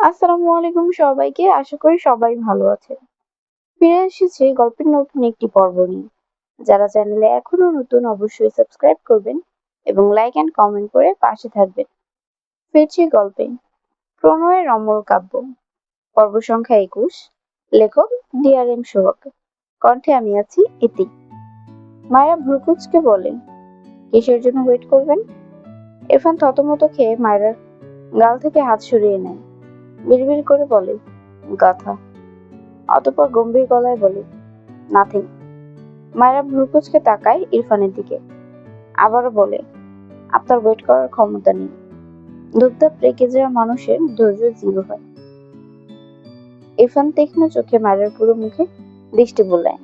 আসসালামু আলাইকুম সবাইকে। আশা করি সবাই ভালো আছেন। ফিরে এসেছি গল্পের নতুন একটি পর্ব নিয়ে। যারা চ্যানেলে এখনো নতুন অবশ্যই সাবস্ক্রাইব করবেন এবং লাইক অ্যান্ড কমেন্ট করে পাশে থাকবেন। ফিরছি গল্পে। প্রণয়ের অমর কাব্য, পর্ব সংখ্যা ২১। লেখক DRM সোহাগ। কণ্ঠে আমি আছি ইতি। মায়া ভ্রুকুচকে বলে, কিসের জন্য ওয়েট করবেন? ইরফান থতমত খেয়ে মায়ের গাল থেকে হাত সরিয়ে নেয়। বিড়বিড় করে বলে, গাধা। অতঃপর গম্ভীর গলায় বলে, নাথিং। মায়েরা ভ্রুকুচকে তাকায় ইরফানের দিকে। আবারও বলে, আপনার ওয়েট করার ক্ষমতা নেই। ধূপধাপ রেগে যাওয়া মানুষের ধৈর্য জিরো হয়। ইরফান তীক্ষ্ণ চোখে মায়ের পুরো মুখে দৃষ্টি বোলায়।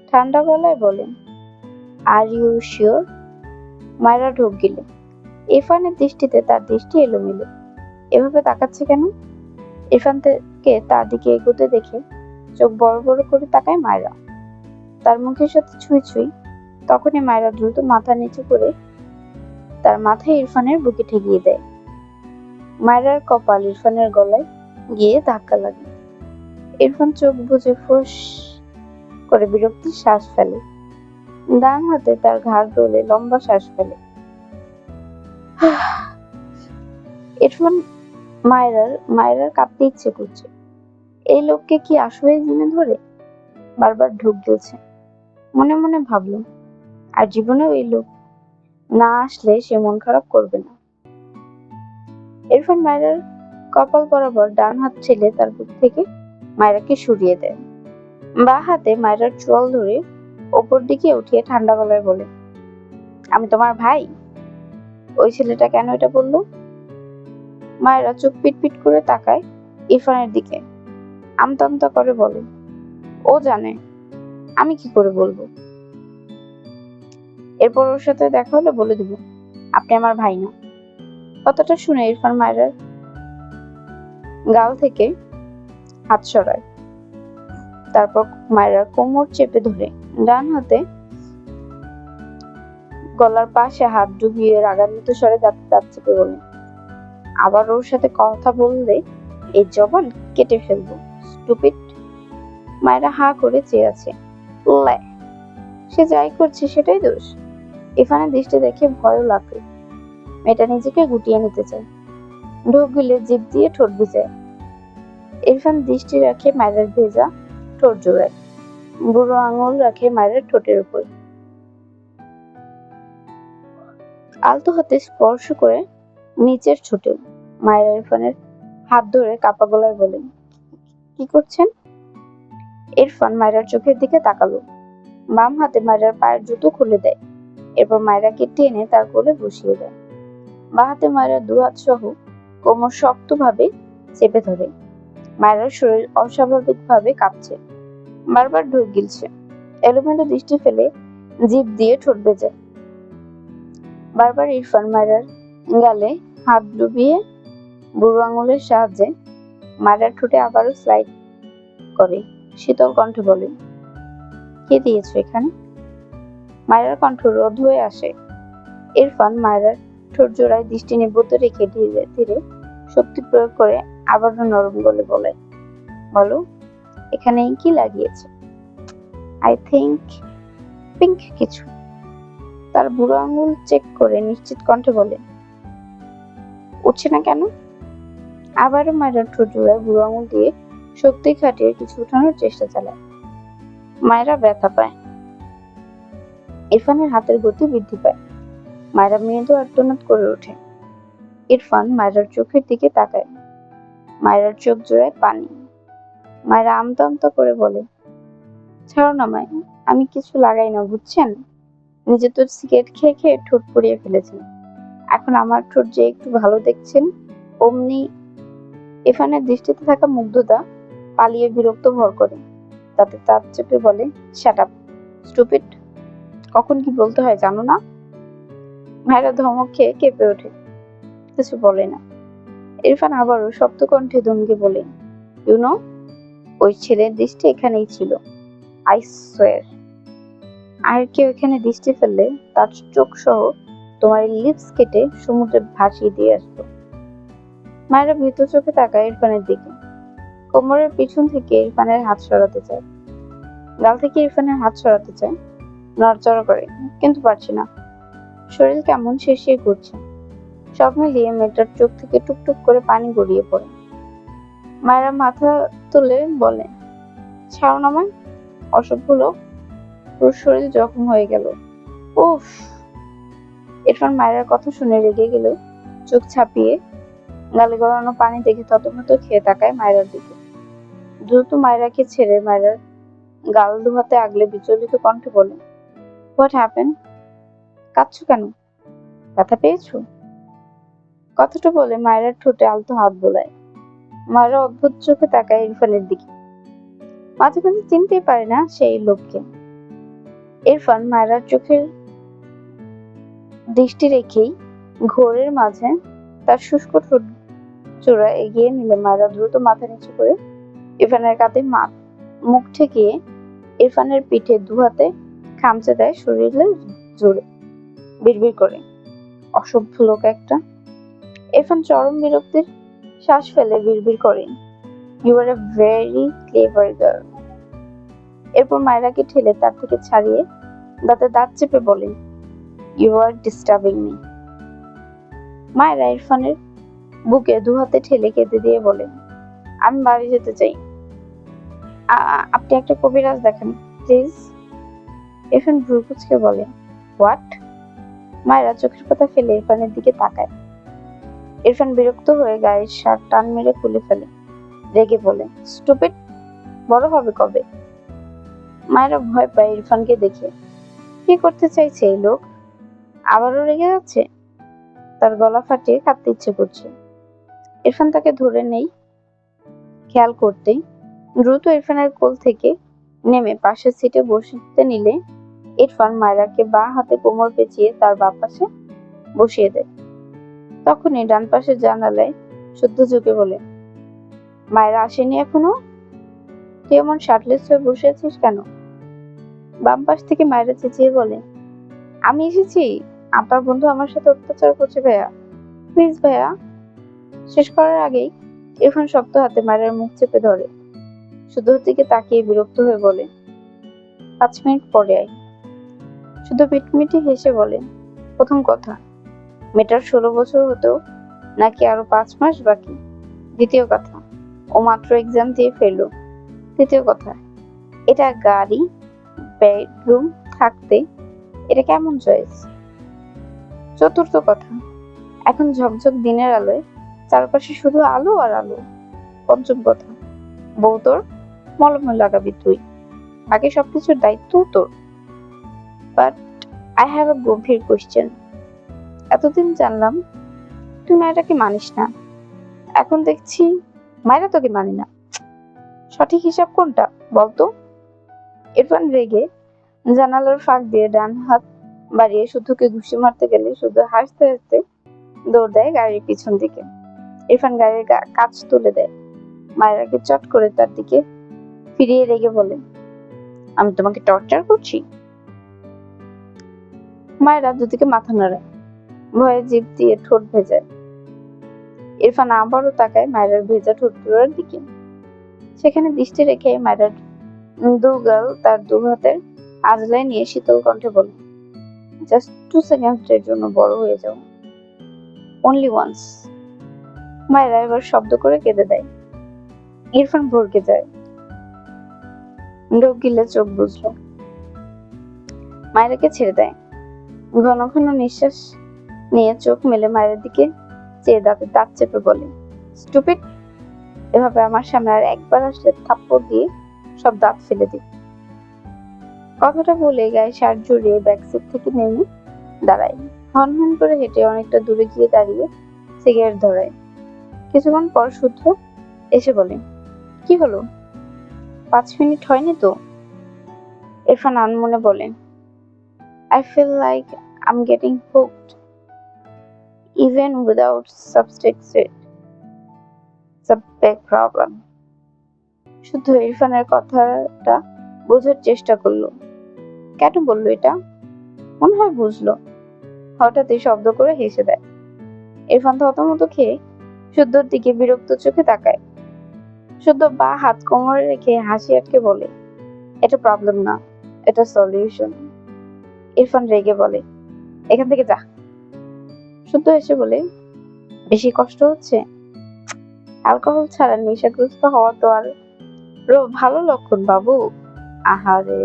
ঠান্ডা গলায় বলেন, আর ইউ শিওর? মায়েরা ঢোক গিলে। ইরফানের দৃষ্টিতে তার দৃষ্টি এলোমেলো। এভাবে তাকাচ্ছে কেন? ইরফান থেকে তার দিকে এগোতে দেখে চোখ বড় বড় করে তাকায় মায়েরা। তার মুখের সাথে ছুঁই ছুঁই। তখনই মায়েরা দ্রুত মাথা নিচু করে তার মাথায় ইরফানের বুকে ঠেকিয়ে দেয়। মায়েরার কপাল ইরফানের গলায় গিয়ে ধাক্কা লাগে। ইরফান চোখ বুজে ফোঁস করে বিরক্তির শ্বাস ফেলে। ডান হাতে তার ঘাড় ডলে লম্বা শ্বাস ফেলে। ইরফান মায়েরার কাঁপতে ইচ্ছে করছে। এই লোককে কি আসলে জেনে ধরে? বারবার ঢোক গিলছে। মনে মনে ভাবল, আর জীবনেও এই লোক না আসলে সে মন খারাপ করবে না। ইরফান মায়েরার কপাল বরাবর ডান হাত ঠেলে তার বুক থেকে মায়েরাকে সরিয়ে দেয়। বাঁ হাতে মায়েরার চোয়াল ধরে ওপর দিকে উঠিয়ে ঠান্ডা গলায় বলে, আমি তোমার ভাই? ওই ছেলেটা কেন এটা বললো? মায়েরা চোখ পিটপিট করে তাকায় ইরফানের দিকে। আমতা আমতা করে বলে, ও জানে, আমি কি করে বলবো? এরপর ওর সাথে দেখা হলে বলে দিব আপনি আমার ভাই না। কথাটা শুনে ইরফান মায়েরার গাল থেকে হাত সরায়। তারপর মায়েরার কোমর চেপে ধরে ডান হাতে গলার পাশে হাত ডুবিয়ে রাগান্বিত স্বরে দাঁত চেপে বলে, আবার ওর সাথে কথা বললে এই জবান কেটে ফেলবো, স্টুপিড। মায়েরা হা করে চেয়ে আছে। সে যাই করছে সেটাই দোষ। ইরফানের দৃষ্টি দেখে ভয়ও লাগলো। মেয়েটা নিজেকে গুটিয়ে নিতে চায়। ঢোক গিলে জিভ দিয়ে ঠোঁট ভিজায়। ইরফান দৃষ্টি রাখে মায়ের ভেজা ঠোঁট জোড়ায়। বুড়ো আঙুল রাখে মায়ের ঠোঁটের উপর। আলতো হাতে স্পর্শ করে নিচের ঠোঁটে। মায়ের ইরফানের হাত ধরে কাপা গলায় বলে, কি করছেন? ইরফান মায়ের চোখের দিকে তাকালো। বাম হাতে মায়ের পায়ের জুতো খুলে দেয়। এরপর মায়েরাকে টেনে তার কোলে বসিয়ে দেয়। বাঁ হাতে মায়ের দু হাত সহ কোমর শক্তভাবে চেপে ধরে। মায়ের শরীর অস্বাভাবিকভাবে কাঁপছে। বারবার ঢোক গিলছে। এলোমেলো দৃষ্টি ফেলে জিভ দিয়ে ঠোঁট ভেজায়। বারবার ইরফান মায়ের গালে হাত ডুবিয়ে বুড়ো আঙুলের সাহায্যে মায়ের ঠোঁটে আবারও স্লাইড করে। শীতল কণ্ঠে বলে, কে দিয়েছো এখানে? মায়ের কণ্ঠ রোধ হয়ে আসে। ইরফান মায়ের ঠোঁট জোড়ায় দৃষ্টি নিবদ্ধ রেখে ধীরে ধীরে শক্তি প্রয়োগ করে আবারও নরম গলে বলে, বলো, এখানে কি লাগিয়েছে? আই থিংক পিঙ্ক কিছু। তার বুড়ো আঙুল চেক করে নিশ্চিত কণ্ঠে বলে, উঠছে না কেন? আবারও মায়ের ঠোঁট জোড়ায় বুড়ো আঙুল দিয়ে শক্তি খাটিয়ে কিছু উঠানোর চেষ্টা চালায়। মায়েরা ব্যথা পায়। ইরফানের হাতের গতি বৃদ্ধি পায়। মায়েরা মৃদু আর্তনাদ করে ওঠে। ইরফান মায়েরার চোখের দিকে তাকায়। মায়েরার চোখ জোড়ায় পানি। মায়েরা আমতা আমতা করে বলে, ছাড়ো না মায়, আমি কিছু লাগাই না, বুঝছেন? নিজে তো সিগারেট খেয়ে খেয়ে ঠোঁট পুড়িয়ে ফেলেছেন। এখন আমার ঠোঁট যে একটু ভালো দেখছেন, অমনি। ইরফানের দৃষ্টিতে থাকা মুগ্ধতা পালিয়ে বিরক্ত ভর করে। তাতে তার চেপে বলে, শাট আপ, স্টুপিড। কখন কি বলতে হয় জানো না? মায়েরা ধমক খেয়ে কেঁপে ওঠে, কিছু বলে না। ইরফান আবারও শক্ত কণ্ঠে ধমকে বলে, ইউনো, ওই ছেলের দৃষ্টি এখানেই ছিল, আই সোয়ার। আর কেউ এখানে দৃষ্টি ফেললে তার চোখ সহ তোমার লিপস কেটে সমুদ্রে ভাসিয়ে দিয়ে আসবো। মায়েরা ভীত চোখে তাকায় ইরফানের দিকে। কোমরের পিছন থেকে ইরফানের হাত সরাতে চায়, গাল থেকে ইরফানের হাত সরাতে চায়, নড়চড়া করে, কিন্তু পারছি না। শরীর কেমন শেষিয়ে ঘুরছে। সব মিলিয়ে মেয়েটার চোখ থেকে টুকটুক করে পানি গড়িয়ে পড়ে। মায়েরা মাথা তুলে বলে, ছাড়ো না আমায়, অসভ্য লোক। পুরো শরীর জখম হয়ে গেল। উফ। ইরফান মায়ের কথা শুনে রেগে গেল, চোখ ছাপিয়ে গালে গড়ানো পানি দেখে থতমত খেয়ে তাকায় মায়েরার দিকে। দ্রুত মায়েরাকে ছেড়ে মায়েরার গাল দুহাতে আগলে বিচলিত কণ্ঠে বলে, হোয়াট হ্যাপেন? কাঁদছো কেন? ব্যথা পেয়েছো? কথাটা বলে মায়েরার ঠোঁটে আলতো হাত বোলায়। মায়েরা অদ্ভুত চোখে তাকায় ইরফানের দিকে। মাঝে মাঝে চিনতেই পারে না সেই লোককে। ইরফান মায়েরার চোখের দৃষ্টি রেখেই ঘোরের মাঝে তার শুষ্ক ঠোঁট চূড়া এগিয়ে নিলে মায়েরা দ্রুত মাথা নিচু করে ইরফানের কাঁধে মুখ ঠেকিয়ে ইরফানের পিঠে দুহাতে খামচে দেয় শরীরের জোরে, বিড়বিড় করে, অসভ্য লোক একটা। ইরফান চরম বিরক্তির শ্বাস ফেলে বিড়বিড় করে, you are a very clever girl. এরপর মায়েরাকে ঠেলে তার থেকে ছাড়িয়ে দাঁতে দাঁত চেপে বলে, ইউ আর ডিস্টার্বিং মি। মায়েরা ইরফানের বুকে দুহাতে ঠেলে কেঁদে দিয়ে বলে, আমি বাড়ি যেতে চাই, আপনি একটা কবিরাজ দেখান প্লিজ। ইরফান ভ্রু কুঁচকে বলে, হোয়াট? মায়েরা চোখের পাতা ফেলে ইরফানের দিকে তাকায়। ইরফান বিরক্ত হয়ে গায়ের শার্ট টান মেরে খুলে ফেলে, রেগে বলে, স্টুপিড, বড় হবে কবে? মায়েরা ভয় পায় ইরফানকে দেখে। কি করতে চাইছে এই লোক? আবারও রেগে যাচ্ছে? তার গলা ফাটিয়ে কাঁদতে ইচ্ছে করছে। ইরফান তাকে ধরে নেই খেয়াল করতেই দ্রুত ইরফানের কোল থেকে নেমে পাশের সিটে বসতে নিলে ইরফান মায়েরাকে বাঁ হাতে কোমর পেঁচিয়ে তার বাঁ পাশে বসিয়ে দেয়। তখনই ডান পাশের জানালায় শুদ্ধ ঝুঁকে বলে, মায়েরা আসেনি এখনো? তুই এমন শার্টলেস হয়ে বসে আছিস কেন? বাম পাশ থেকে মায়েরা চেঁচিয়ে বলে, আমি এসেছি, আপনার বন্ধু আমার সাথে অত্যাচার করছে ভাইয়া, প্লিজ ভাইয়া। শেষ করার আগেই ইরফান শক্ত হাতে মায়ের মুখ চেপে ধরে, শুদ্ধর দিকে তাকিয়ে বিরক্ত হয়ে বলে, 5 মিনিট পরে আয়। শুধু মিটমিটি হেসে বলে, প্রথম কথা, মেয়েটার 16 বছর হতেও নাকি আরো 5 মাস বাকি। দ্বিতীয় কথা, ও মাত্র এক্সাম দিয়ে ফেললো। তৃতীয় কথা, এটা গাড়ি, বেডরুম থাকতে এটা কেমন চয়েস? চতুর্থ কথা, এখন ঝকঝক দিনের আলোয় চারপাশে শুধু আলো আর আলো। পঞ্চম কথা, বউ তোর, মলমে লাগাবি তুই, বাকি সবকিছুর দায়িত্ব তোর। বাট আই হ্যাভ এ গভীর কোয়েশ্চেন। এতদিন জানলাম তুই মায়েরাকে মানিস না, এখন দেখছি মায়েরা তোকে মানি না। সঠিক হিসাব কোনটা বলতো? ইরফান রেগে জানালার ফাঁক দিয়ে ডান হাত বাড়িয়ে শুদ্ধকে ঘুষি মারতে গেলে শুদ্ধ হাসতে হাসতে দৌড় দেয় গাড়ির পিছন দিকে। ইরফান গাড়ির কাঁচ তুলে দেয়, মায়েরাকে চট করে তার দিকে ফিরিয়ে রেগে বলে, আমি তোমাকে টর্চার করছি? মায়েরা দুদিকে মাথা নাড়ায়, ভয়ে জিভ দিয়ে ঠোঁট ভেজায়। ইরফান আবারও তাকায় মায়েরার ভেজা ঠোঁটের দিকে। সেখানে দৃষ্টি রেখে মায়েরার দুগাল তার দু হাতের আজলায় নিয়ে শীতল কণ্ঠে বলে, জাস্ট 2 সেকেন্ডের জন্য বড় হয়ে যাও, অনলি ওয়ান্স। মায়েরা এবার শব্দ করে কেঁদে দেয়। ইরফান ভরকে যায়, ঢোক গিলে চোখ বুঝলো। মায়েরাকে ছেড়ে দেয়, ঘন ঘন নিঃশ্বাস নিয়ে চোখ মেলে মায়ের দিকে চেয়ে দাঁতে দাঁত চেপে বলে, স্টুপিড, এভাবে আমার সামনে আর একবার আসলে থাপ্পড় দিয়ে সব দাঁত ফেলে দিই। কথাটা বলে গায়ে শার্ট জড়িয়ে ব্যাক সিট থেকে নেমে দাঁড়ায়, হন হন করে হেঁটে অনেকটা দূরে গিয়ে দাঁড়িয়ে সিগারেট ধরায়। কিছুক্ষণ পর শুদ্ধ এসে বলে, কি হলো, 5 মিনিট হয়নি তো? ইরফান আনমনে বলে, I feel like I'm getting hooked even without substitute. It's a big problem. শুদ্ধ ইরফানের কথাটা বোঝার চেষ্টা করলো। কেন বললো এটা? মনে হয় বুঝলো। হঠাৎই শব্দ করে হেসে দেয়। ইরফান থতমত খেয়ে শুদ্ধর দিকে বিরক্ত চোখে তাকায়। শুদ্ধ বা হাত কোমরে রেখে হাসি আটকে বলে, এটা প্রবলেম না, এটা সলিউশন। ইরফান রেগে বলে, এখান থেকে যা। শুদ্ধ এসে বলে, বেশি কষ্ট হচ্ছে? অ্যালকোহল ছাড়া নেশাগ্রস্ত হওয়া তো আর ভালো লক্ষণ বাবু। আহারে,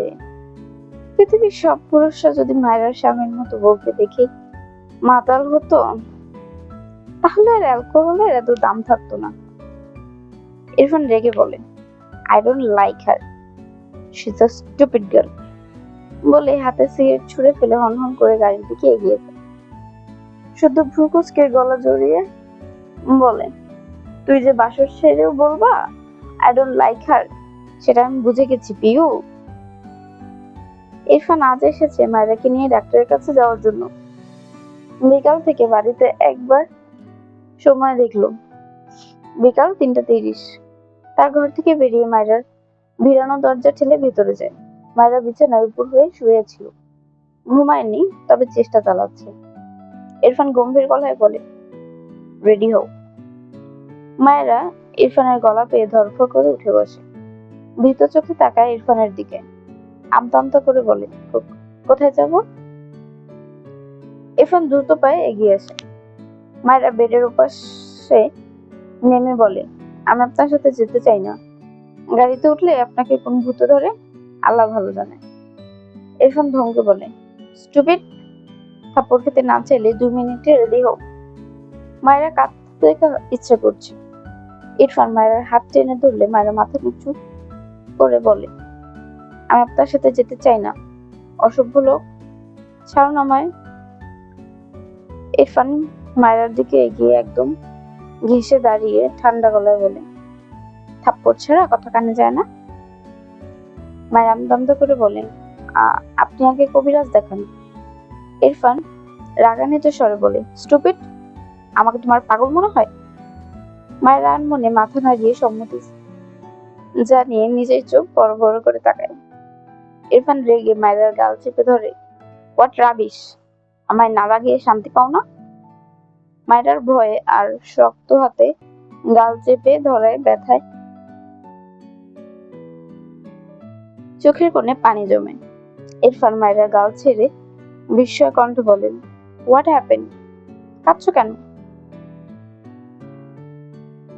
পৃথিবীর সব পুরুষরা যদি মায়ের স্বামীর মতো বউকে দেখে মাতাল হতো, তাহলে আর অ্যালকোহলের এত দাম থাকতো না। ইরফান রেগে বলে, I don't like her, she is a stupid girl. বলে হাতে সিগারেট ছুঁড়ে ফেলে হনহন করে গাড়ির দিকে এগিয়ে যায়। শুদ্ধ ভ্রু কুঁচকে গলা জড়িয়ে বলে, তুই যে বাসর সেরেও বলবা আই ডোন্ট লাইক হার, সেটা আমি বুঝে গেছি পিউ। ইরফান আজ এসেছে মায়েরাকে নিয়ে ডাক্তারের কাছে যাওয়ার জন্য। বিকাল থেকে বাড়িতে একবার সময় দেখলো, বিকাল 3:30। তার ঘর থেকে বেরিয়ে মায়েরার ভিড়ানো দরজা ঠেলে ভেতরে যায়। মায়েরা বিছানায় উপর হয়ে শুয়েছিল, ঘুমায়নি, তবে চেষ্টা চালাচ্ছে। ইরফান গম্ভীর গলায় বলে, রেডি হও। মায়েরা ইরফানের গলা পেয়ে ধরফর করে উঠে বসে, ভীত চোখে তাকায় ইরফানের দিকে। আমতা আমতা করে বলে, কোথায় যাব? ইরফান দ্রুত পায়ে এগিয়ে আসে। মায়েরা বেডের উপাসে নেমে বলে, আমি আপনার সাথে যেতে চাই না। গাড়িতে উঠলে আপনাকে কোন ভূত ধরে আল্লাহ ভালো জানে। ইরফান ধমকে বলে, স্টুপিড, থাপ্পড় খেতে না চাইলে 2 মিনিটে রেডি হোক। মায়েরা কাঁদতে ইচ্ছে করছে। ইরফান মায়ের হাত টেনে ধরলে মায়েরা মাথা নিচু করে বলে, আমি আপনার সাথে যেতে চাই না, অসভ্য লোক, ছাড়ুন আমায়। ইরফান মায়েরার দিকে এগিয়ে একদম ঘেঁষে দাঁড়িয়ে ঠান্ডা গলায় বলে, থাপ্পড় ছাড়া কথা কানে যায় না। মায়ের আমদামদা করে বলে, আপনি আগে কবিরাজ দেখান। ইরফান রাগান্বিত স্বরে বলে, স্টুপিড, আমাকে তোমার পাগল মনে হয়? মায়ের রান মনে মাথা নাড়িয়ে সম্মতি জানিয়ে নিজের চোখ বড় বড় করে তাকায়। ইরফান রেগে মায়ের গাল চেপে ধরে, হোয়াট রাবিশ, আমায় না লাগিয়ে শান্তি পাও না? মায়ের ভয়ে আর শক্ত হাতে গাল চেপে ধরায় ব্যথায় চোখের কোণে পানি জমে। ইরফান মায়ের গাল ছেড়ে বিস্ময় কণ্ঠে বলেন, হোয়াট হ্যাপেন, কাঁদছো কেন?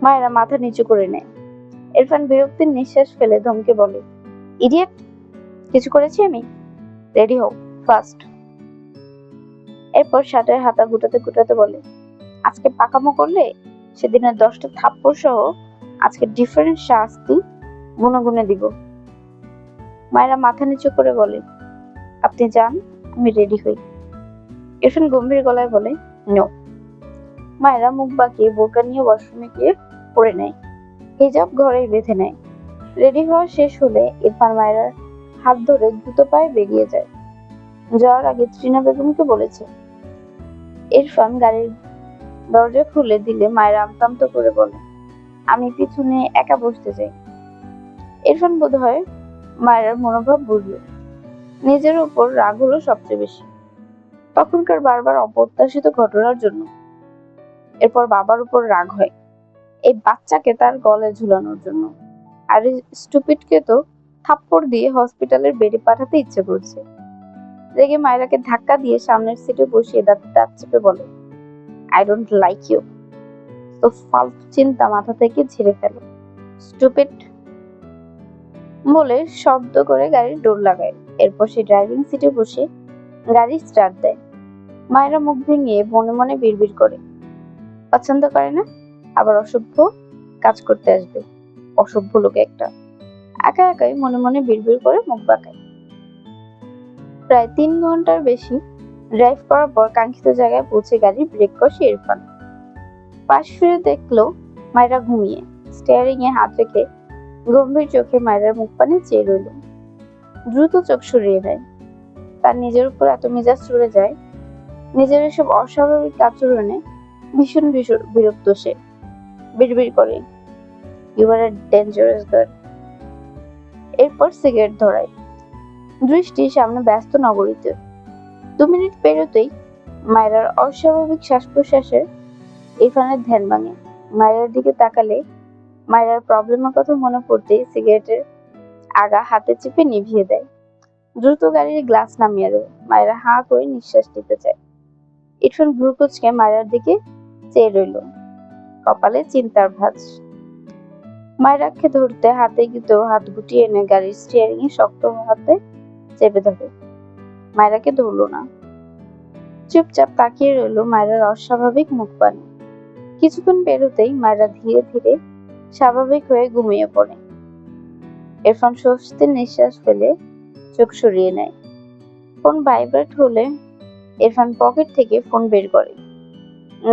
মায়েরা মাথা নিচু করে নেয়। ইরফান বিরক্তির নিঃশ্বাস ফেলে ধমকে বলে, ইডিয়েট, কিছু করেছি আমি? রেডি হও ফাস্ট। এরপর শার্টের হাতা গুটাতে গুটাতে বলে, আজকে পাকামো করলে সেদিনের 10টা থাপ্পড় সহ আজকে ডিফারেন্ট শাস্তি গুনে গুনে দিব। মায়েরা মাথা নিচু করে বলে, আপনি যান, আমি রেডি হই। ইরফান গম্ভীর গলায় বলে, নো। মায়েরা মুখ বাঁকিয়ে বোরকা নিয়ে ওয়াশরুমে গিয়ে পরে নেয়, হিজাব ঘরেই বেঁধে নেয়। রেডি হওয়া শেষ হলে ইরফান মায়েরার হাত ধরে দ্রুত পায়ে বেরিয়ে যায়। যাওয়ার আগে ত্রিনা বেগমকে বলেছে। ইরফান গাড়ির দরজা খুলে দিলে মায়েরা আমতামতো করে বলে, আমি পিছনে একা বসতে চাই। ইরফান বোধ হয় মায়ের মনোভাব বুঝলো, নিজের উপর রাগ হলো সবচেয়ে বেশি, তখনকার বারবার অপ্রত্যাশিত ঘটনার জন্য। এরপর বাবার উপর রাগ হয়, এই বাচ্চাকে তার গলে ঝুলানোর জন্য, আর স্টুপিডকে তো থাপ্পড় দিয়ে হসপিটালের বেডে পাঠাতে ইচ্ছে করছে। রেগে মায়েরাকে ধাক্কা দিয়ে সামনের সিটে বসিয়ে দাঁতে দাঁত চেপে বলে, আই ডোন্ট লাইক ইউ, তো ফালতু চিন্তা মাথা থেকে ঝেড়ে ফেলো, স্টুপিড। বলে শব্দ করে গাড়ির ডোর লাগায়। এরপর সে ড্রাইভিং সিটে বসে গাড়ি স্টার্ট দেয়। মায়েরা মুখ ভেঙে মনে মনে বিড়বিড় করে, পছন্দ করে না, আবার অসভ্য কাজ করতে আসবে, অসভ্য লোক একটা। একা একাই মনে মনে বিড়বিড় করে মুখ বাঁকায়। প্রায় 3 ঘন্টার বেশি ড্রাইভ করার পর কাঙ্ক্ষিত জায়গায় পৌঁছে গাড়ি ব্রেক কষে ইরফান পাশ ফিরে দেখলো মায়েরা ঘুমিয়ে। স্টিয়ারিং এ হাত রেখে গম্ভীর চোখে মায়েরার মুখ পানে চেয়ে রইল। দ্রুত চোখ সরিয়ে নেয়। তার নিজের উপর এত মেজাজ চড়ে যায়, নিজের এসব অস্বাভাবিক আচরণে ভীষণ ভীষণ বিরক্ত সে। বিড়বিড় করে, you are a dangerous girl. এরপর সিগারেট ধরায়, দৃষ্টি সামনে ব্যস্ত নগরীতে। 2 মিনিট পেরোতেই মায়েরার অস্বাভাবিক শ্বাস প্রশ্বাসের ইরফানের ধ্যান ভাঙে। মায়ের দিকে তাকালে মায়ের প্রবলেমের কথা মনে পড়তেই সিগারেটের আগা হাতে চেপে নিভিয়ে দেয়। দ্রুত গাড়ির গ্লাস নামিয়ে দেয়। মায়েরা হাঁ করে নিঃশ্বাস নিতে চায়। ইরফান ভ্রু কুঁচকে মায়ের দিকে চেয়ে রইল, কপালে চিন্তার ভাঁজ। মায়েরাকে ধরতে হাতে গিয়েও হাত গুটিয়ে এনে গাড়ির স্টিয়ারিং এ শক্ত হাতে চেপে ধরে। মায়েরাকে ধরল না, চুপচাপ তাকিয়ে রইল মায়েরার অস্বাভাবিক মুখপানে। কিছুক্ষণ পেরোতেই মায়েরা ধীরে ধীরে স্বাভাবিক হয়ে ঘুমিয়ে পড়ে। ইরফান স্বস্তির নিঃশ্বাস ফেলে চোখ সরিয়ে নেয়। ফোন ভাইব্রেট হলে ইরফান পকেট থেকে ফোন বের করে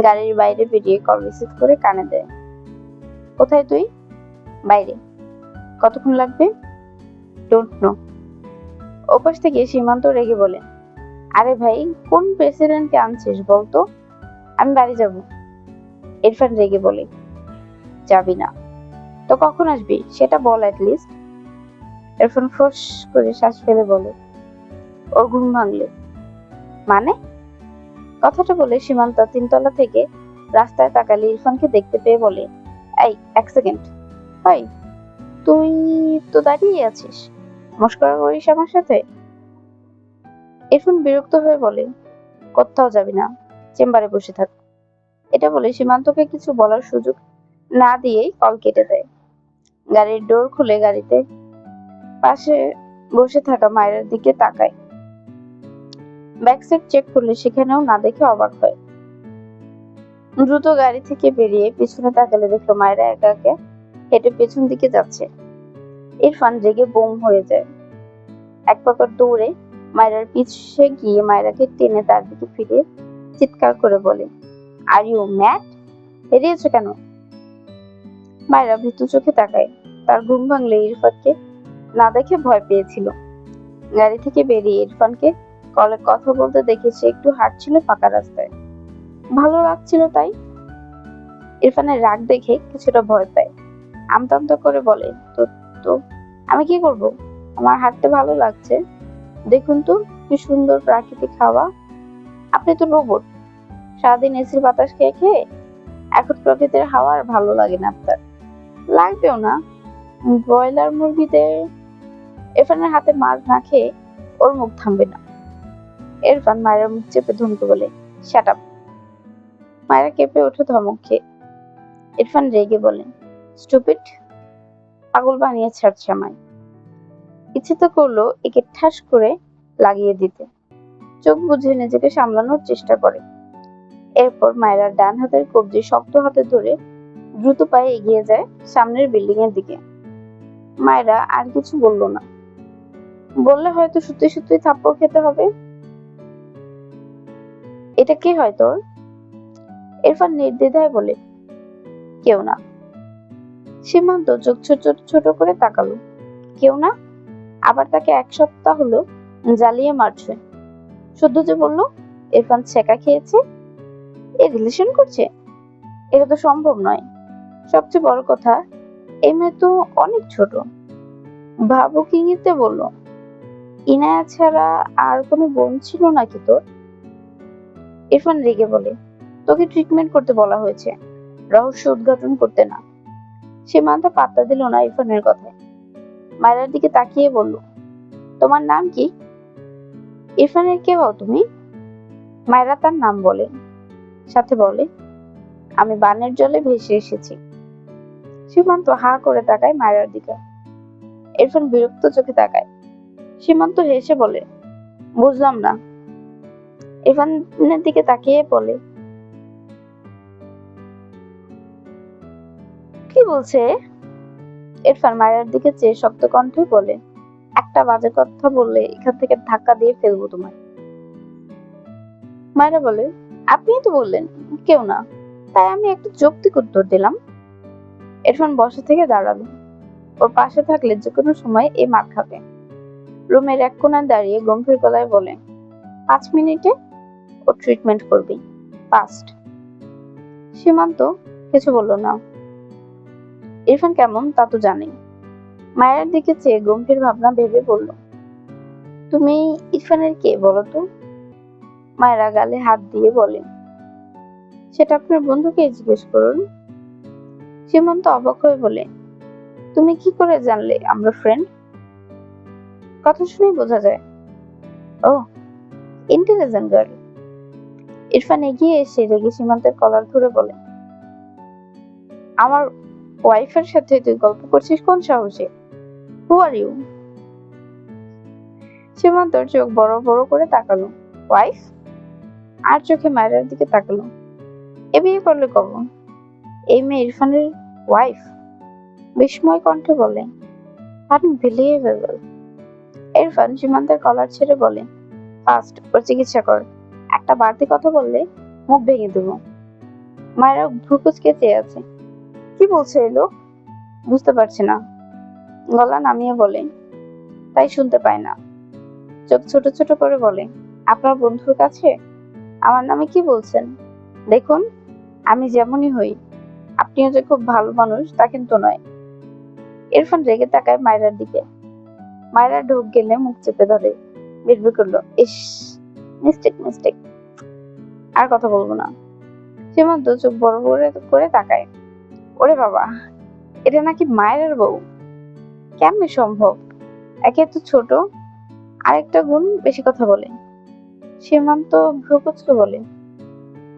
গাড়ির বাইরে বেরিয়ে কল রিসিভ করে কানে দেয়। কোথায় তুই? বাইরে। কতক্ষণ লাগবে? Don't know. ওপাশ থেকে সীমান্ত রেগে বলে, আরে ভাই, কোন প্রেসিডেন্টকে আনছিস বলতো? আমি বাড়ি যাব। ইরফান রেগে বলে, যাবি না তো কখন আসবি সেটা বল অ্যাটলিস্ট। ইরফান ফোঁস করে শ্বাস ফেলে বলে, ওর ঘুম ভাঙলে। মানে? কথাটা বলে সীমান্ত তিনতলা থেকে রাস্তায় তাকালে ইরফানকে দেখতে পেয়ে বলে, এই এক সেকেন্ড, ভাই তুই তো দাঁড়িয়ে আছিস, মস্করা করিস আমার সাথে? ইরফান বিরক্ত হয়ে বলে, কোথাও যাবি না, চেম্বারে বসে থাক। এটা বলে সীমান্তকে কিছু বলার সুযোগ না দিয়েই কল কেটে দেয়। গাড়ির ডোর খুলে গাড়িতে পাশে বসে থাকা মায়ের দিকে তাকায়। ব্যাক সাইড চেক করলে সেখানেও না দেখে অবাক হয়। দ্রুত গাড়ি থেকে বেরিয়ে পিছনে তাকালে দেখলো মায়েরা একা একা হেঁটে পেছন দিকে যাচ্ছে। ইরফান রেগে বোম হয়ে যায়। এক প্রকার দৌড়ে মায়েরার পিছে গিয়ে মায়েরাকে টেনে তার দিকে ফিরে চিৎকার করে বলে, আর ইউ ম্যাড? বেরিয়েছো কেন? মায়েরা ভীতু চোখে তাকায়। তার ঘুম ভাঙলে ইরফানকে না দেখে ভয় পেয়েছিল। গাড়ি থেকে বেরিয়ে ইরফানকে কলে কথা বলতে দেখে সে একটু হাঁটছিল ফাঁকা রাস্তায়। ভালো লাগছিল তাই। ইরফানের রাগ দেখে কিছুটা ভয় পায়। আমতা আমতা করে বলে, তো তো আমি কি করব? আমার হাঁটতে ভালো লাগছে, দেখুন তো কি সুন্দর প্রাকৃতিক হাওয়া। আপনি তো রোবট, সারাদিন এসির বাতাস খেয়ে খেয়ে এখন প্রকৃতির হাওয়া আর ভালো লাগে না আপনার। লাগবেও না। ব্রয়লার মুরগিতে ইরফানের হাতে মার না খেয়ে ওর মুখ থামবে না। ইরফান মায়ের মুখ চেপে ধমকে বলে, শাট আপ। মায়েরা কেঁপে ওঠে ধমক খেয়ে। ইরফান রেগে বলে, স্টুপিড, পাগল বানিয়ে ছাড়ছে আমায়। ইচ্ছে তো করলো একে ঠাস করে লাগিয়ে দিতে। চোখ বুঝে নিজেকে সামলানোর চেষ্টা করে। এরপর মায়েরা ডান হাতের কবজি শক্ত হাতে ধরে দ্রুত পায়ে এগিয়ে যায় সামনের বিল্ডিং এর দিকে। মায়েরা আর কিছু বলল না, বললে হয়তো সত্যি সত্যি থাপ্পড় খেতে হবে। এটা কি হয় তোর? ইরফান নির্দ্বিধায় বলে, কেউ না। সীমান্ত চোখ ছোট ছোট করে তাকালো। কেউ না? আবার তাকে এক সপ্তাহ হলো জ্বালিয়ে মারছে। শুদ্ধ যে বললো ইরফান ছেঁকা খেয়েছে, এ রিলেশন করছে? এটা তো সম্ভব নয়। সবচেয়ে বড় কথা, এই মেয়ে তো অনেক ছোট। ভাবুক ইঙ্গিতে বলল, ইনায়া ছাড়া আর কোনো বোন ছিল নাকি তোর? ইরফান রেগে বলে, তোকে ট্রিটমেন্ট করতে বলা হয়েছে, রহস্য উদ্ঘাটন করতে না। সীমান্ত পাত্তা দিল না ইরফানের কথায়। মায়ের দিকে তাকিয়ে বলল, তোমার নাম কি? ইরফানের কে হও তুমি? মায়েরা তার নাম বলে, সাথে বলে, আমি বানের জলে ভেসে এসেছি। সীমান্ত হা করে তাকায় মায়ের দিকে। ইরফান বিরক্ত চোখে তাকায়। সীমান্ত হেসে বলে, বুঝলাম না। ইরফানের দিকে তাকিয়ে বলে, কি বলছে? ইরফান মায়ের দিকে চেয়ে শক্ত কণ্ঠে বলে, একটা বাজে কথা বললে এখান থেকে ধাক্কা দিয়ে ফেলবো তোমায়। মায়েরা বলে, আপনিই তো বললেন কেউ না, তাই আমি একটা যৌক্তিক উত্তর দিলাম। ইরফান বসা থেকে দাঁড়ালো। ওর পাশে থাকলে যে কোনো সময় এই মার খাবে। রুমের এক কোণায় দাঁড়িয়ে গম্ভীর গলায় বলে, 5 মিনিটে ও ট্রিটমেন্ট করবি, ফাস্ট। সীমান্ত কিছু বলল না। ইরফান কেমন তা তো জানেই। মায়ের দিকে চেয়ে গম্ভীর ভাবনা ভেবে বলল, তুমি ইরফানের কে বলো তো? মায়েরা গালে হাত দিয়ে বলে, সেটা আপনার বন্ধুকে জিজ্ঞেস করুন। সীমান্ত অবাক হয়ে বলে, তুমি কি করে জানলে আমরা ফ্রেন্ড? কথা শুনেই বোঝা যায়। ও, ইন্টেলিজেন্ট গার্ল। ইরফান এগিয়ে এসে রেগে সীমান্তের কলার ধরে বলে, আমার ওয়াইফের সাথে তুই গল্প করছিস কোন সাহসে? হু আর ইউ? সীমান্তর চোখ বড় বড় করে তাকালো। ওয়াইফ? আর চোখে মায়ের দিকে তাকালো। এ বিয়ে করলে কখন? এই মেয়ে ইরফানের ওয়াইফ? বিস্ময় কণ্ঠে বলে, আনবিলিভেবল। ইরফান সীমান্তের কলার ছেড়ে বলে, ফার্স্ট ওর চিকিৎসা কর, একটা বাড়তি কথা বললে মুখ ভেঙে দেবো। মায়েরা ভ্রুকুচকে চেয়ে আছে। কি বলছে এলো? বুঝতে পারছে না। গলা নামিয়ে বলে, তাই শুনতে পায় না। চোখ ছোট ছোট করে বলে, আপনার বন্ধুর কাছে আমার নামে কি বলছেন? দেখুন, আমি যেমনই হই, আপনিও যে খুব ভালো মানুষ তা কিন্তু নয়। ইরফান রেগে তাকায় মায়েরার দিকে। মায়েরা ঢোক গেলে মুখ চেপে ধরে, বিড়বিড় করলো, ইস, মিস্টেক মিস্টেক। আর কথা বলবো না। সীমান্ত চোখ বড় বড় করে তাকায়। ওরে বাবা, এটা নাকি মায়ের বউ? কেমনে সম্ভব? একে তো ছোট, আরেকটা গুণ বেশি কথা বলে। সীমান্ত ভ্রুকুচকে বলে,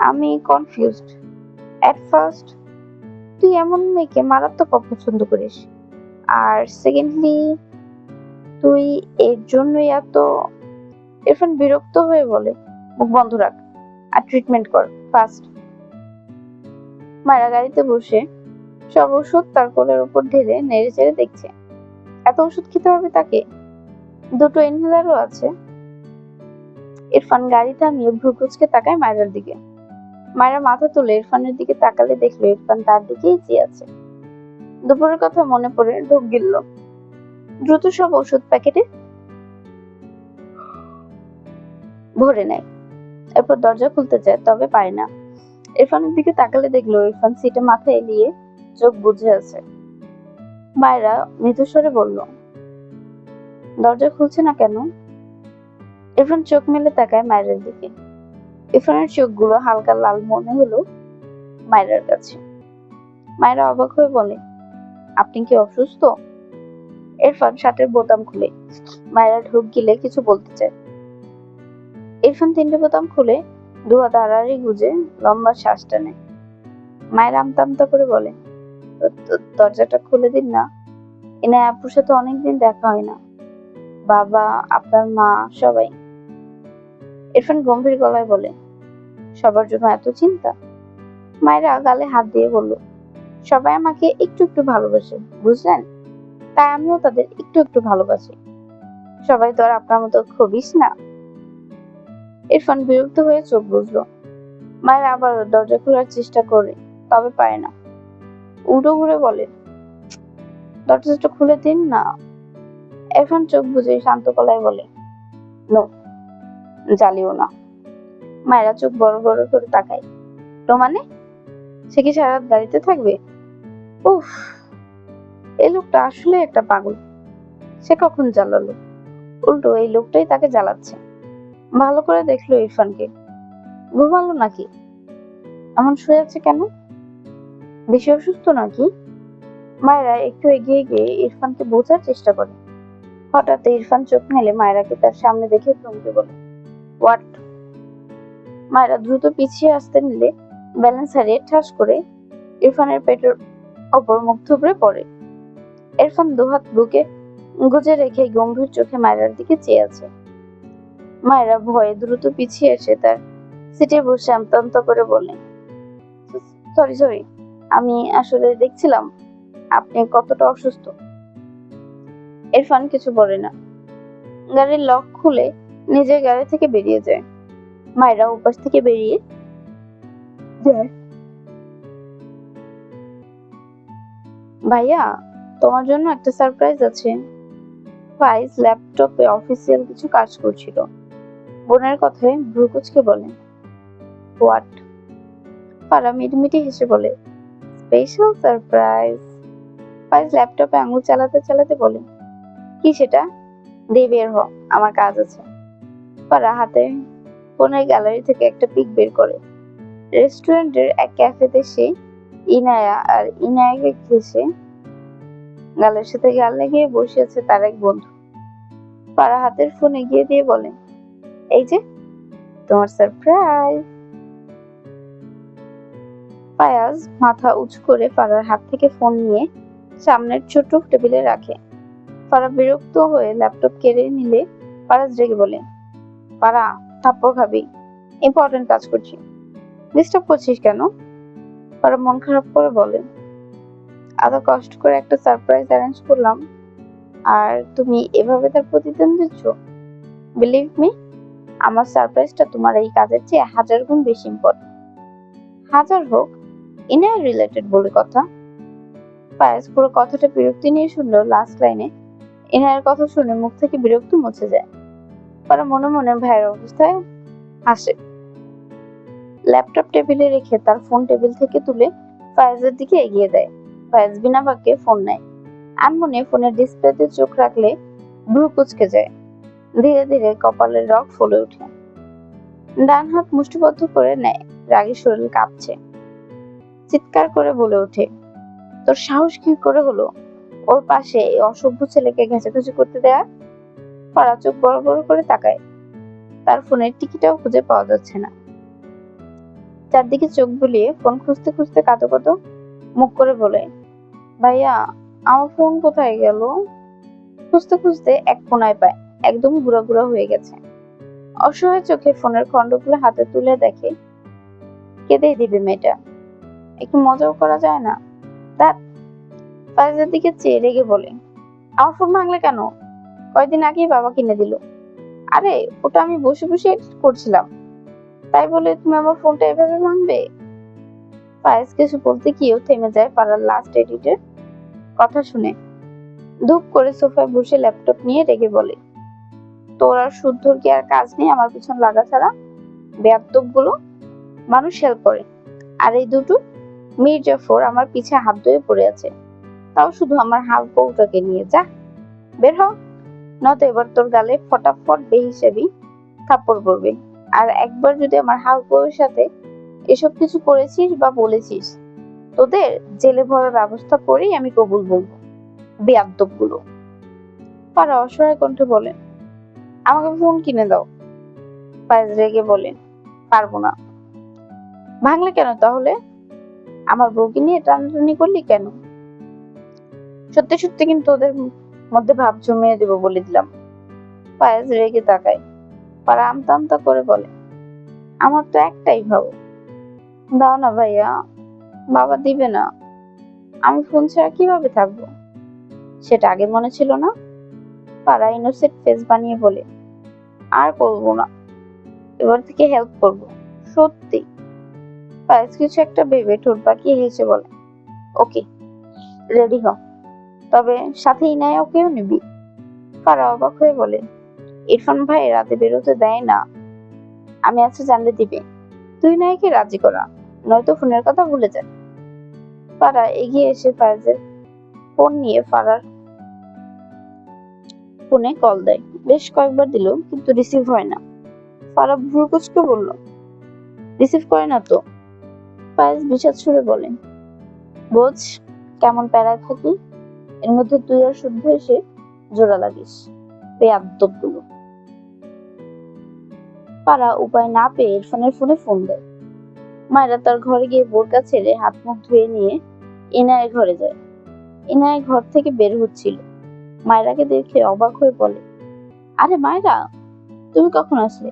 আমি কনফিউজড। এট ফার্স্ট তুই এমন মেয়েকে মারাত্মক অপছন্দ করিস, আর সেকেন্ডলি তুই এর জন্যই এত। ইরফান বিরক্ত হয়ে বলে, মুখ বন্ধ রাখ আর ট্রিটমেন্ট কর ফার্স্ট। মায়েরা গাড়িতে বসে সব ওষুধ তার কোলের উপর ঢেলে নেড়ে চেড়ে দেখছে। এত ওষুধ খেতে হবে তাকে? দুটো ইনহেলারও আছে। ইরফান গাড়ি থামিয়ে ভ্রু কুঁচকে তাকায় মায়েরার দিকে। মায়েরা মাথা তুলে ইরফানের দিকে তাকালে দেখলো ইরফান তার দিকেই চেয়ে আছে। দুপুরের কথা মনে পড়ে ঢোক গিলল। দ্রুত সব ওষুধ প্যাকেটে ভরে নেয়। এরপর দরজা খুলতে চায়, তবে পারে না। ইরফানের দিকে তাকালে দেখলো ইরফান সিটে মাথা এলিয়ে চোখ বুজে আছে। মায়েরা মৃদুস্বরে বলল, দরজা খুলছে না কেন? ইরফান চোখ মেলে তাকায় মায়ের দিকে। ইরফানের চোখগুলো হালকা লাল মনে হলো মায়েরার কাছে। মায়েরা অবাক হয়ে বলে, আপনি কি অসুস্থ? ইরফান শার্টের বোতাম খুলে। মায়েরা ঢোক গিলে কিছু বলতে চায়। ইরফান তিনটে বোতাম খুলে দু হাত আড়াআড়ি গুজে লম্বা শ্বাস টানে। মায়ের আমতা আমতা করে বলে, দরজাটা খুলে দিন না, ইনায়া আপুর সাথে অনেকদিন দেখা হয় না। বাবা, আপনার মা, সবাই। ইরফান গম্ভীর গলায় বলে, সবার জন্য এত চিন্তা? মায়েরা গালে হাত দিয়ে বলল, সবাই আমাকে একটু একটু ভালোবাসে, বুঝলেন? তাই আমিও তাদের একটু একটু ভালোবাসি। সবাই তো আর আপনার মতো খবিস না। ইরফান বিরক্ত হয়ে চোখ বুঝলো। মায়ের আবার দরজা খোলার চেষ্টা করে, তবে পারে না। উল্টো ঘুরে বলে, দরজাটা খুলে দিন না। ইরফান চোখ বুজে শান্ত গলায় বলে, নো, জ্বালিও না। মায়েরা চোখ বড় বড় করে তাকায়। তো মানে? সে কি সারা রাত গাড়িতে থাকবে? উফ, এই লোকটা আসলে একটা পাগল। সে কখন জ্বালালো? উল্টো এই লোকটাই তাকে জ্বালাচ্ছে। ভালো করে দেখলো ইরফানকে। ঘুমালো নাকি? এমন শুয়ে আছে কেন? বেশি অসুস্থ নাকি? মায়েরা একটু এগিয়ে গিয়ে ইরফানকে বোঝার চেষ্টা করে। হঠাৎ ইরফান চোখ মেলে মায়েরাকে তার সামনে দেখে থমকে বলে, হোয়াট? মায়েরা দ্রুত পিছিয়ে আসতে নিলে ব্যালেন্স হারিয়ে ঠাস করে ইরফানের পেটের ওপর মুখ থুবড়ে পড়ে। ইরফান দুহাত বুকে গুজে রেখে গম্ভীর চোখে মায়েরার দিকে চেয়ে আছে। মায়েরা ভয়ে দ্রুত পিছিয়ে এসে তার সিটে বসে আমতা আমতা করে বলে, সরি সরি, আমি আসলে দেখছিলাম আপনি কতটা অসুস্থ। ইরফান কিছু বলে না। গাড়ির লক খুলে নিজের গাড়ি থেকে বেরিয়ে যায়। মায়েরা উপাস থেকে বেরিয়ে যায়। ভাইয়া, তোমার জন্য একটা সারপ্রাইজ আছে। ফাইজ ল্যাপটপে অফিসিয়াল কিছু কাজ করছিল। বোনের কথায় ভ্রু কুঁচকে বলে, হোয়াট? পারা মিটমিটি হেসে বলে, স্পেশাল সারপ্রাইজ। ফাইজ ল্যাপটপে আঙুল চালাতে চালাতে বলে, কি সেটা? দিয়ে বের হ, আমার কাজ আছে। পারা হাতে ফোনের গ্যালারি থেকে একটা পিক বের করে। রেস্টুরেন্টের এক ক্যাফেতে সে ইনায়া আর ইনায়াকে ঘেঁষে গালের সাথে গাল লেগে বসে আছে তার এক বন্ধু। ফারা হাতের ফোন এগিয়ে দিয়ে বলে, এই যে তোমার সারপ্রাইজ। ফায়াজ মাথা উঁচু করে ফারার হাত থেকে ফোন নিয়ে সামনের ছোট টেবিলে রাখে। ফারা বিরক্ত হয়ে ল্যাপটপ কেড়ে নিলে ফারাজ রেগে বলে, ফারা থাপ্পড় খাবি, ইম্পর্টেন্ট কাজ করছি, ডিস্টার্ব করছিস কেন? ফারা মন খারাপ করে বলে, এত কষ্ট করে একটা সারপ্রাইজ অ্যারেঞ্জ করলাম আর তুমি এভাবে তার প্রতিদান দিচ্ছ। বিলিভ মি, আমার সারপ্রাইজটা তোমার এই কাজের চেয়ে 1000 গুণ বেশি ইম্পর্টেন্ট। 1000 হোক, ইনার রিলেটেড বলে কথা। ফায়াজ পুরো কথাটা বিরক্তি নিয়ে শুনলো। লাস্ট লাইনে ইনায়ের কথা শুনে মুখ থেকে বিরক্তি মুছে যায়। পরে মনে মনে ভাইয়ের অবস্থায় হাসে। ল্যাপটপ টেবিলে রেখে তার ফোন টেবিল থেকে তুলে ফায়াজের দিকে এগিয়ে দেয়। ফায়াজ বিনা বাক্যে ফোন নেয়। আনমনে ফোনের ডিসপ্লেতে চোখ রাখলে ভ্রু কুঁচকে যায়। ধীরে ধীরে কপালের রগ ফুলে ওঠে। ডান হাত মুষ্টিবদ্ধ করে নেয়, রাগী শরীর কাঁপছে। চিৎকার করে বলে ওঠে, তোর সাহস কি করে হলো ওর পাশে এই অসভ্য ছেলেকে ঘেঁচাঘেঁচি করতে দেয়া? ফারা চোখ বড় বড় করে তাকায়। তার ফোনের টিকিটাও খুঁজে পাওয়া যাচ্ছে না। চারদিকে চোখ বুলিয়ে ফোন খুঁজতে খুঁজতে কাঁদো কাঁদো মুখ করে বলে, ভাইয়া আমার ফোন কোথায় গেল? খুঁজতে খুঁজতে এক কোনায় পায়, একদম গুঁড়া গুঁড়া হয়ে গেছে। অসহায় চোখে ফোনের খণ্ডগুলো হাতে তুলে দেখে, কেঁদেই দিবে মেয়েটা। একটু মজাও করা যায় না? তার ফাইজের দিকে চেয়ে রেগে বলে, আমার ফোন ভাঙলে কেন? কয়দিন আগেই বাবা কিনে দিল। আরে ওটা আমি বসে বসে এডিট করছিলাম, তাই বলে তুমি আমার ফোনটা এভাবে ভাঙবে? ফাইজ কিছু বলতে গিয়েও থেমে যায় পাড়ার লাস্ট এডিটের কথা শুনে। ধূপ করে সোফায় বসে ল্যাপটপ নিয়ে রেগে বলে, তোর আর শুদ্ধর কি আর কাজ নেই আমার পিছন লাগা ছাড়া? বেয়াদ্দপ গুলো, মানুষ হেল্প করে, আর এই দুটো মীর জাফর আমার পিছে হাত ধুয়ে পড়ে আছে, তাও শুধু আমার হাফ বউটাকে নিয়ে। যা বের হ, নয়তো এবার তোর গালে ফটাফট বেহিসাবি থাপ্পড় পড়বে। আর একবার যদি আমার হাফ বউয়ের সাথে এসব কিছু করেছিস বা বলেছিস, তোদের জেলে ভরার ব্যবস্থা করেই আমি কবুল বলবো। বেয়াদ্দপ গুলো। পারা অসহায় কণ্ঠে বলে, আমাকে ফোন কিনে দাও। ফাইজ রেগে বলে, পারবো না। ভাঙলে কেন তাহলে? আমার বউকে নিয়ে টানাটানি করলি কেন? সত্যি সত্যি কিন্তু ওদের মধ্যে ভাব জমিয়ে দেবো বলে দিলাম। ফায়েজ রেগে তাকায়। পারা আমতা আমতা করে বলে, আমার তো একটাই ভাব, দাও না ভাইয়া। বাবা দিবে না, আমি ফোন ছাড়া কিভাবে থাকবো? সেটা আগে মনে ছিল না? পারা ইনোসেন্ট ফেস বানিয়ে বলে, আর করবো না, এবার থেকে হেল্প করবো, সত্যি। ফায়েজ কিছু একটা ভেবে ঠোঁট বাঁকিয়ে হেসে বলে, ওকে রেডি হ, তবে সাথে ইনায়াকেও নিবি। ফারা অবাক হয়ে বলে, ইরফান ভাই রাতে বেরোতে দেয় না, আমি আছি জানলে দিবে। তুই নায়কে রাজি করা, নয়তো ফোনের কথা ভুলে যায়। ফারা এগিয়ে এসে ফায়েজের ফোন নিয়ে ফারার ফোনে কল দেয়। বেশ কয়েকবার দিল, কিন্তু রিসিভ হয় না। ফারা ভ্রু কুঁচকে বলল, রিসিভ করে না তো? ফায়েজ বিষাদ সুরে বলে, বোঝ কেমন প্যারায় থাকি, এর মধ্যে তুই আর শুদ্ধ এসে জোড়া লাগিস, বেয়াদ্দপ গুলো। পারা উপায় না পেয়ে ইরফানের ফোনে ফোন দেয়। মায়েরা তার ঘরে গিয়ে বোরকা ছেড়ে হাত মুখ ধুয়ে নিয়ে ইনায়ের ঘরে যায়। ইনায়ের ঘর থেকে বের হচ্ছিল। মায়েরাকে দেখে অবাক হয়ে বলে, আরে মায়েরা, তুমি কখন আসলে?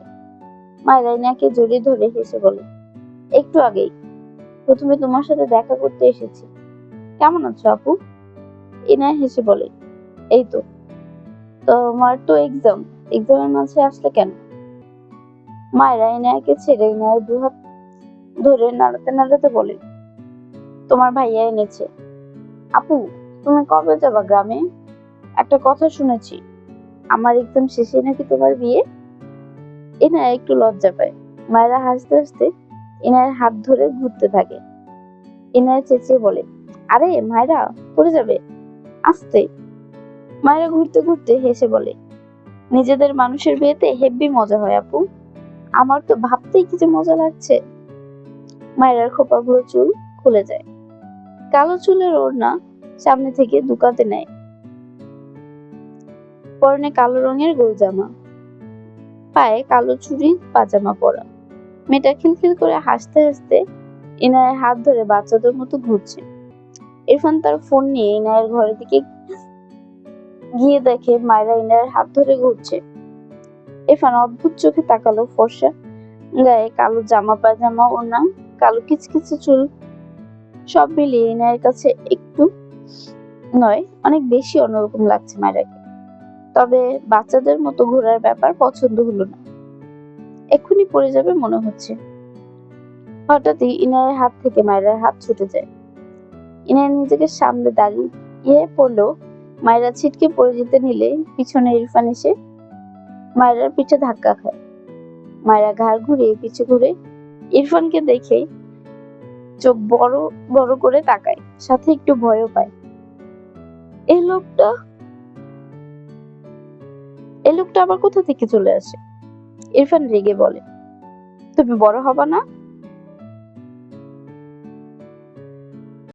মায়েরা ইনাকে জড়িয়ে ধরে হেসে বলে, একটু আগেই, প্রথমে তোমার সাথে দেখা করতে এসেছি। কেমন আছো আপু? ইনায় হেসে বলে, এই তো। তোমার তো এক্সামের মাঝে আসলে কেন? মায়েরা ইনায়াকে ছেড়ে ইনায়ের দুহাত ধরে নাড়াতে নাড়াতে বলে, তোমার ভাইয়া এনেছে। আপু তুমি কবে যাবা গ্রামে? একটা কথা শুনেছি, আমার এক্সাম শেষে নাকি তোমার বিয়ে। ইনায়া একটু লজ্জা পায়। মায়েরা হাসতে হাসতে ইনায়ের হাত ধরে ঘুরতে থাকে। ইনায়া চেঁচিয়ে বলে, আরে মায়েরা পড়ে যাবে, আস্তে। মায়েরা ঘুরতে ঘুরতে হেসে বলে, নিজেদের মানুষের বিয়েতে হেব্বি মজা হয় আপু, আমার তো ভাবতেই কি যে মজা লাগছে। মায়েরার খোপাগুলো চুল খুলে যায়। কালো চুলের ওড়না সামনে থেকে দুকাতে নেয়, পরনে কালো রঙের গোল জামা, পায়ে কালো চুড়ি পাজামা পরা। মেয়েটা খিলখিল করে হাসতে হাসতে ইনায়ের হাত ধরে বাচ্চাদের মতো ঘুরছে। ইরফান তার ফোন নিয়ে ইনায়ের ঘরের দিকে গিয়ে দেখে মায়েরা ইনায়ের হাত ধরে ঘুরছে। ইরফান অদ্ভুত চোখে তাকালো। ফর্সা গায়ে কালো জামা, পায়জামা, ওড়না, কালো কিচকিচে চুল, সব মিলিয়ে ইনায়ের কাছে একটু নয়, অনেক বেশি অন্যরকম লাগছে মায়েরাকে। তবে বাচ্চাদের মতো ঘোরার ব্যাপার পছন্দ হলো না, এক্ষুনি পড়ে যাবে মনে হচ্ছে। হঠাৎই ইনায়ের হাত থেকে মায়েরার হাত ছুটে যায়। ইনায়ের নিজেকে সামনে দাঁড়িয়ে পড়লো। মায়েরা ছিটকে পড়ে যেতে নিলে পিছনে ইরফান এসে মায়েরার পিঠে ধাক্কা খায়। মায়েরা ঘাড় ঘুরিয়ে পিছু ঘুরে ইরফানকে দেখে চোখ বড় বড় করে তাকায়, সাথে একটু ভয়ও পায়। এই লোকটা আবার কোথা থেকে চলে আসে? ইরফান রেগে বলে, তুমি বড় হবা না?